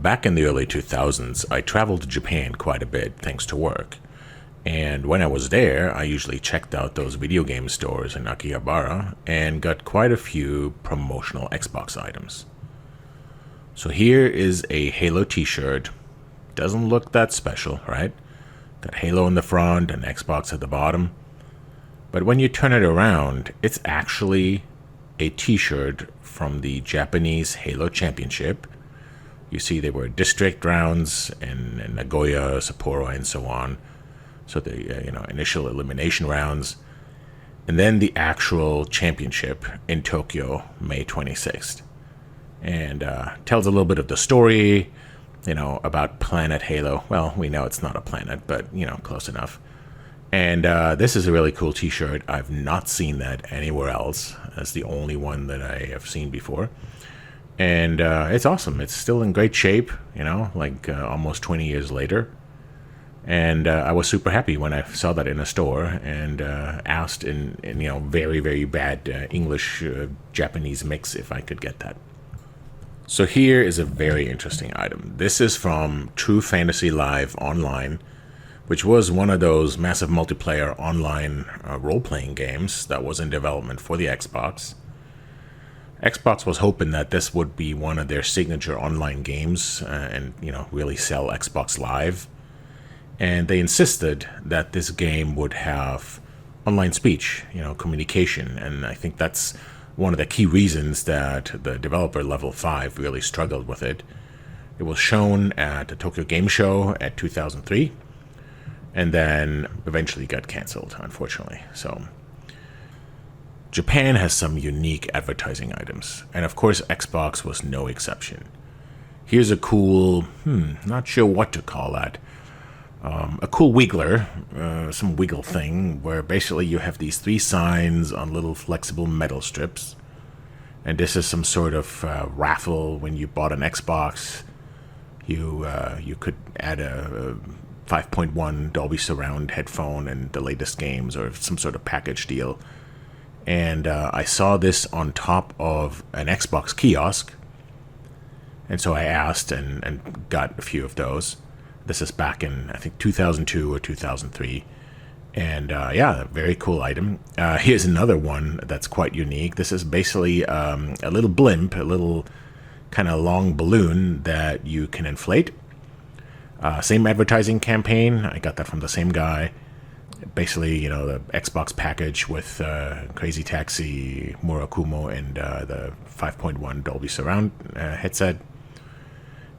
Back in the early 2000s, I traveled to Japan quite a bit thanks to work. And when I was there, I usually checked out those video game stores in Akihabara and got quite a few promotional Xbox items. So here is a Halo t-shirt. Doesn't look that special, right? Got Halo in the front and Xbox at the bottom. But when you turn it around, it's actually a t-shirt from the Japanese Halo Championship. You see there were district rounds in Nagoya, Sapporo, and so on. So the initial elimination rounds. And then the actual championship in Tokyo, May 26th. And tells a little bit of the story, about Planet Halo. Well, we know it's not a planet, but, close enough. And this is a really cool t-shirt. I've not seen that anywhere else. That's the only one that I have seen before. And it's awesome. It's still in great shape, almost 20 years later. And I was super happy when I saw that in a store and asked in very, very bad English Japanese mix if I could get that. So here is a very interesting item. This is from True Fantasy Live Online, which was one of those massive multiplayer online role-playing games that was in development for the Xbox. Xbox was hoping that this would be one of their signature online games and really sell Xbox Live. And they insisted that this game would have online speech, communication. And I think that's one of the key reasons that the developer Level 5 really struggled with it. It was shown at the Tokyo Game Show at 2003, and then eventually got canceled, unfortunately. So Japan has some unique advertising items, and of course Xbox was no exception. Here's a cool, not sure what to call that. A cool wiggler, some wiggle thing, where basically you have these three signs on little flexible metal strips. And this is some sort of raffle. When you bought an Xbox, you could add a 5.1 Dolby Surround headphone and the latest games, or some sort of package deal. And I saw this on top of an Xbox Kiosk. And so I asked and got a few of those. This is back in, I think, 2002 or 2003. And very cool item. Here's another one that's quite unique. This is basically a little blimp, a little kind of long balloon that you can inflate. Same advertising campaign. I got that from the same guy. Basically, the Xbox package with Crazy Taxi, Murakumo, and the 5.1 Dolby Surround headset.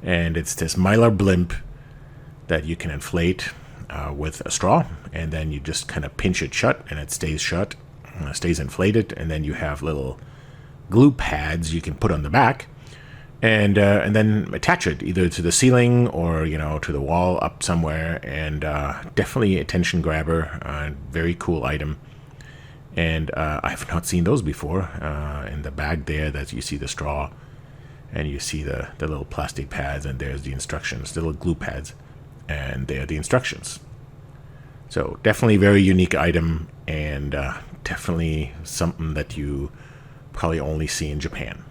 And it's this Mylar blimp that you can inflate with a straw, and then you just kind of pinch it shut, and it stays shut, stays inflated, and then you have little glue pads you can put on the back, and then attach it either to the ceiling or to the wall up somewhere, and definitely attention grabber, very cool item. And I've not seen those before. In the bag there, that you see the straw, and you see the little plastic pads, and there's the instructions, the little glue pads. And there are the instructions. So definitely very unique item, and definitely something that you probably only see in Japan.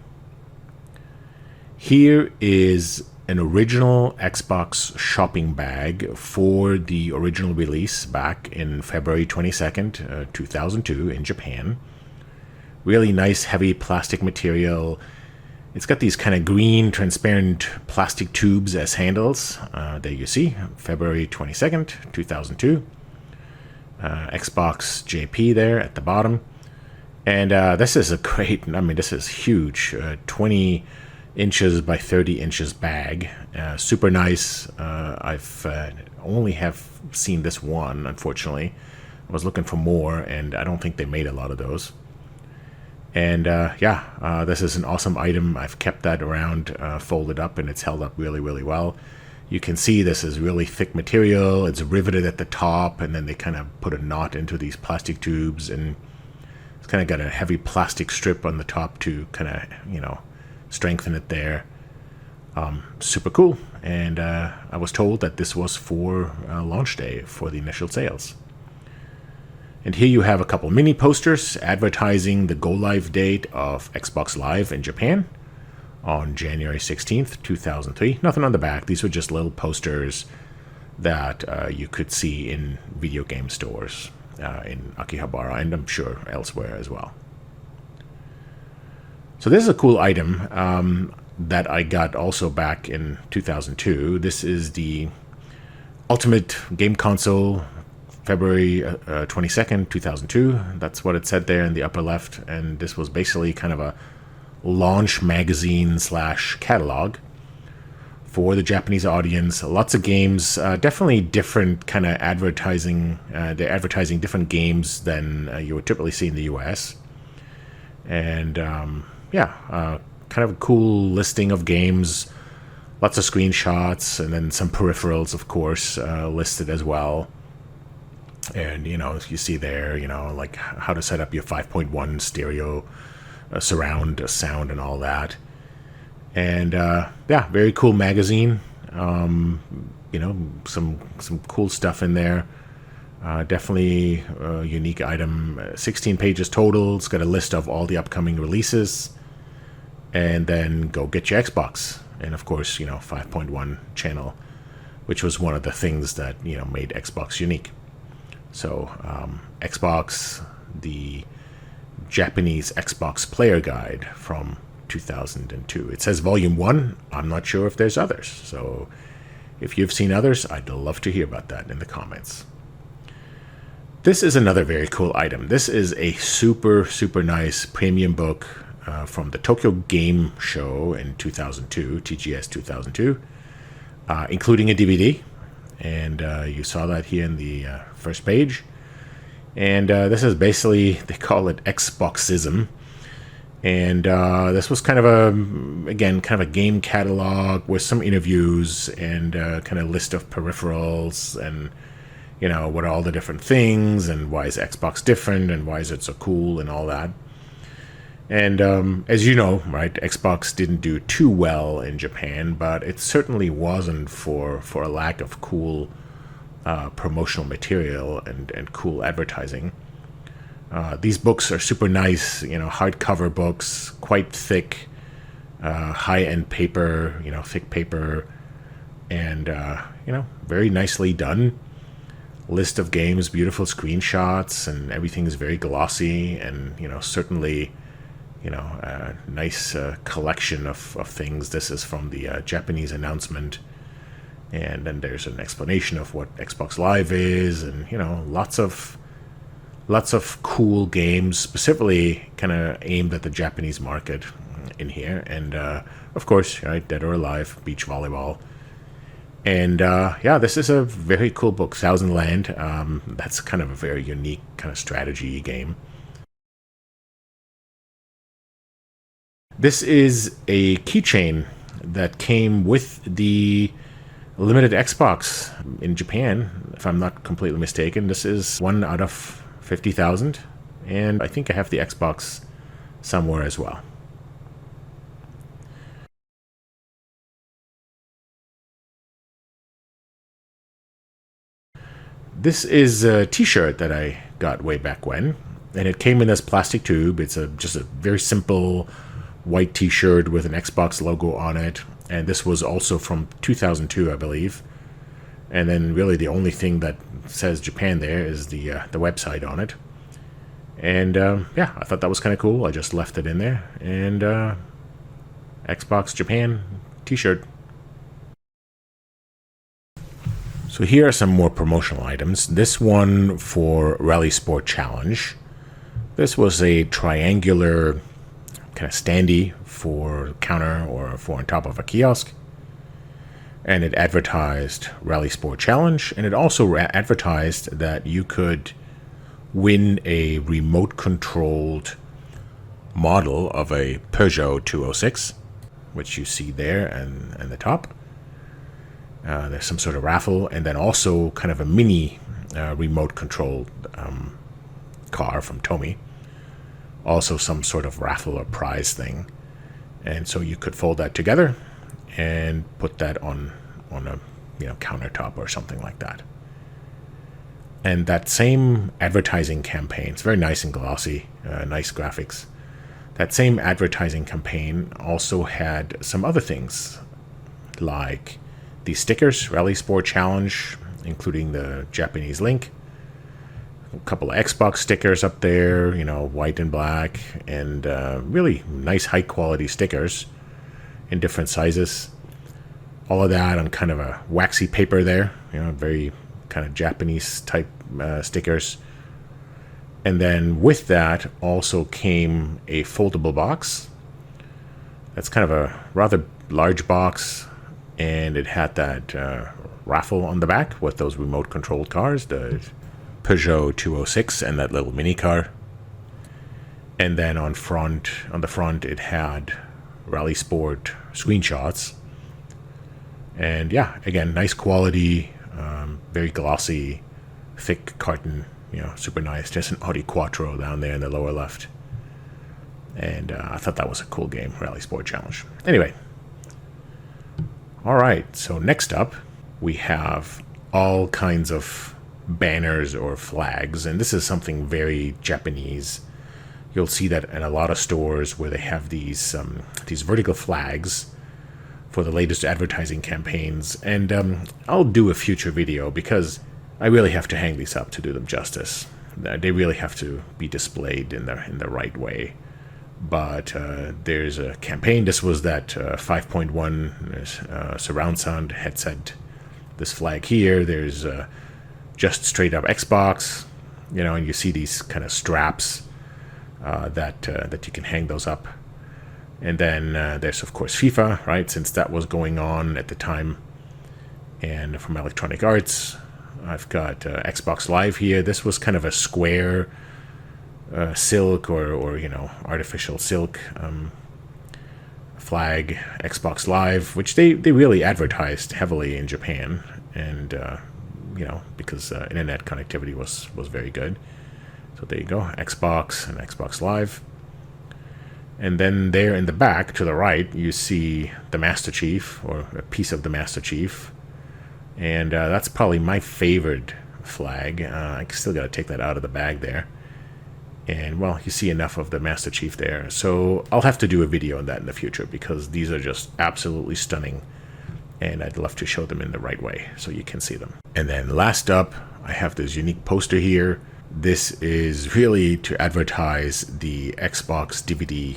Here is an original Xbox shopping bag for the original release back in February 22nd, 2002 in Japan. Really nice heavy plastic material. It's got these kind of green, transparent plastic tubes as handles. There you see, February 22nd, 2002. Xbox JP there at the bottom. And this is a great, this is huge. 20 inches by 30 inches bag. Super nice. I've only have seen this one, unfortunately. I was looking for more, and I don't think they made a lot of those. And this is an awesome item. I've kept that around folded up, and it's held up really, really well. You can see this is really thick material. It's riveted at the top, and then they kind of put a knot into these plastic tubes, and it's kind of got a heavy plastic strip on the top to kind of, strengthen it there. Super cool. And I was told that this was for launch day for the initial sales. And here you have a couple mini posters advertising the go-live date of Xbox Live in Japan. on January 16th, 2003. Nothing on the back. These were just little posters that you could see in video game stores in Akihabara, and I'm sure elsewhere as well. So this is a cool item that I got also back in 2002. This is the Ultimate Game Console, February 22nd, 2002. That's what it said there in the upper left. And this was basically kind of a launch magazine / catalog for the Japanese audience. Lots of games, definitely different kind of advertising. They're advertising different games than you would typically see in the US. And kind of a cool listing of games, lots of screenshots, and then some peripherals, of course, listed as well. And, you see there, like how to set up your 5.1 stereo surround sound and all that. And, very cool magazine. Some cool stuff in there. Definitely a unique item. 16 pages total. It's got a list of all the upcoming releases. And then go get your Xbox. And of course, 5.1 channel, which was one of the things that, made Xbox unique. So, Xbox, the Japanese Xbox Player Guide from 2002. It says Volume 1. I'm not sure if there's others. So, if you've seen others, I'd love to hear about that in the comments. This is another very cool item. This is a super, super nice premium book from the Tokyo Game Show in 2002, TGS 2002, including a DVD. And you saw that here in the first page. And this is basically, they call it Xbox-ism. And this was kind of a game catalog with some interviews and kind of list of peripherals and, what are all the different things and why is Xbox different and why is it so cool and all that. And as you know, right, Xbox didn't do too well in Japan, but it certainly wasn't for a lack of cool promotional material and cool advertising. These books are super nice, hardcover books, quite thick, high-end paper, thick paper, and, very nicely done. List of games, beautiful screenshots, and everything is very glossy and, certainly, a nice collection of things. This is from the Japanese announcement. And then there's an explanation of what Xbox Live is and, lots of cool games, specifically kind of aimed at the Japanese market in here. And, of course, right, Dead or Alive, beach volleyball. And, this is a very cool book, Thousand Land. That's kind of a very unique kind of strategy game. This is a keychain that came with the limited Xbox in Japan, if I'm not completely mistaken. This is 1 out of 50,000, and I think I have the Xbox somewhere as well. This is a t-shirt that I got way back when, and it came in this plastic tube. It's just a very simple white t-shirt with an Xbox logo on it, and this was also from 2002, I believe. And then really the only thing that says Japan there is the website on it. And I thought that was kind of cool. I just left it in there. And Xbox Japan t-shirt. So here are some more promotional items. This one for RalliSport Challenge. This was a triangular kind of standee for counter or for on top of a kiosk. And it advertised RalliSport Challenge, and it also advertised that you could win a remote-controlled model of a Peugeot 206, which you see there and the top. There's some sort of raffle, and then also kind of a mini remote-controlled car from Tomy. Also some sort of raffle or prize thing. And so you could fold that together and put that on a countertop or something like that. And that same advertising campaign, it's very nice and glossy, nice graphics. That same advertising campaign also had some other things, like the stickers, RalliSport Challenge, including the Japanese link, a couple of Xbox stickers up there, white and black, and really nice high quality stickers in different sizes. All of that on kind of a waxy paper there, very kind of Japanese type stickers. And then with that also came a foldable box. That's kind of a rather large box, and it had that raffle on the back with those remote controlled cars, the Peugeot 206 and that little mini car. And then on the front it had RalliSport screenshots. And yeah, again, nice quality, very glossy, thick carton, super nice. Just an Audi Quattro down there in the lower left. And I thought that was a cool game, RalliSport Challenge. Anyway, all right, so next up, we have all kinds of banners or flags, and this is something very Japanese. You'll see that in a lot of stores where they have these vertical flags for the latest advertising campaigns, and I'll do a future video because I really have to hang these up to do them justice. They really have to be displayed in the right way. But there's a campaign. This was that 5.1 surround sound headset. This flag here. There's just straight up Xbox, and you see these kind of straps that you can hang those up. And then there's, of course, FIFA, right, since that was going on at the time. And from Electronic Arts, I've got Xbox Live here. This was kind of a square silk or artificial silk flag, Xbox Live, which they really advertised heavily in Japan. And, because internet connectivity was very good. So there you go, Xbox and Xbox Live. And then there in the back to the right, you see the Master Chief, or a piece of the Master Chief. And that's probably my favorite flag. I still got to take that out of the bag there. And, well, you see enough of the Master Chief there. So I'll have to do a video on that in the future because these are just absolutely stunning. And I'd love to show them in the right way so you can see them. And then last up, I have this unique poster here. This is really to advertise the Xbox DVD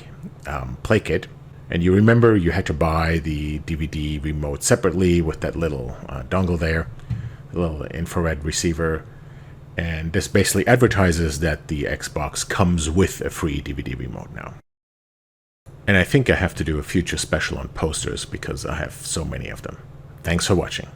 play kit. And you remember you had to buy the DVD remote separately with that little dongle there, a little infrared receiver. And this basically advertises that the Xbox comes with a free DVD remote now. And I think I have to do a future special on posters because I have so many of them. Thanks for watching.